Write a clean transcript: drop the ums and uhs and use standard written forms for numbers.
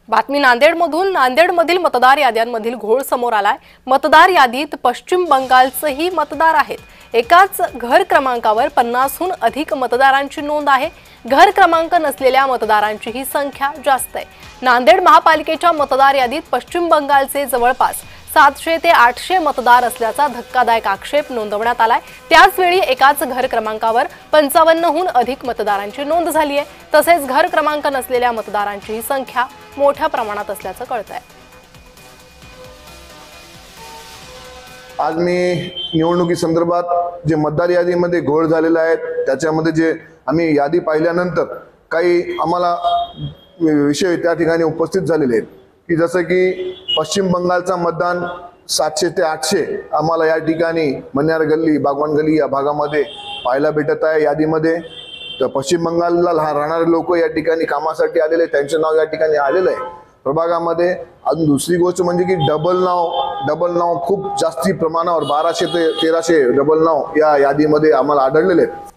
बातमी नांदेडमधून. नांदेडमधील मतदार याद्यांमधील घोळ समोर आलाय. मतदार यादीत पश्चिम बंगालचेही मतदार आहेत. एकाच घर क्रमांकावर 50हून अधिक मतदारांची नोंद आहे. घर क्रमांक नसलेल्या मतदारांची ही संख्या जास्त आहे. नांदेड महापालिकेच्या मतदार यादीत पश्चिम बंगालचे जवळपास 700 ते 800 मतदार असल्याचा धक्कादायक आक्षेप नोंदवण्यात आलाय. त्याचवेळी एकाच घर क्रमांकावर 55हून अधिक मतदारांची नोंद झाली आहे. तसेच घर क्रमांक नसलेल्या मतदारांची संख्या मोठ्या प्रमाणात असल्याचं कळतंय. आज मी निवडणुकी संदर्भात जे मतदार यादीमध्ये घोळ झालेला आहे त्याच्यामध्ये जे आम्ही यादी पाहिल्यानंतर काही आम्हाला विषय त्या ठिकाणी उपस्थित झालेले आहेत की जसं की पश्चिम बंगालचा मतदान 700 ते 800 आम्हाला या ठिकाणी मन्यार गल्ली, बागवान गल्ली या भागामध्ये पाहायला भेटत आहे यादीमध्ये. तर पश्चिम बंगालला राहणारे लोक या ठिकाणी कामासाठी आलेले, त्यांचं नाव या ठिकाणी आलेलं आहे प्रभागामध्ये. अजून दुसरी गोष्ट म्हणजे की डबल नाव खूप जास्ती प्रमाणावर 1200 ते 1300 डबल नाव या यादीमध्ये आम्हाला आढळलेले आहेत.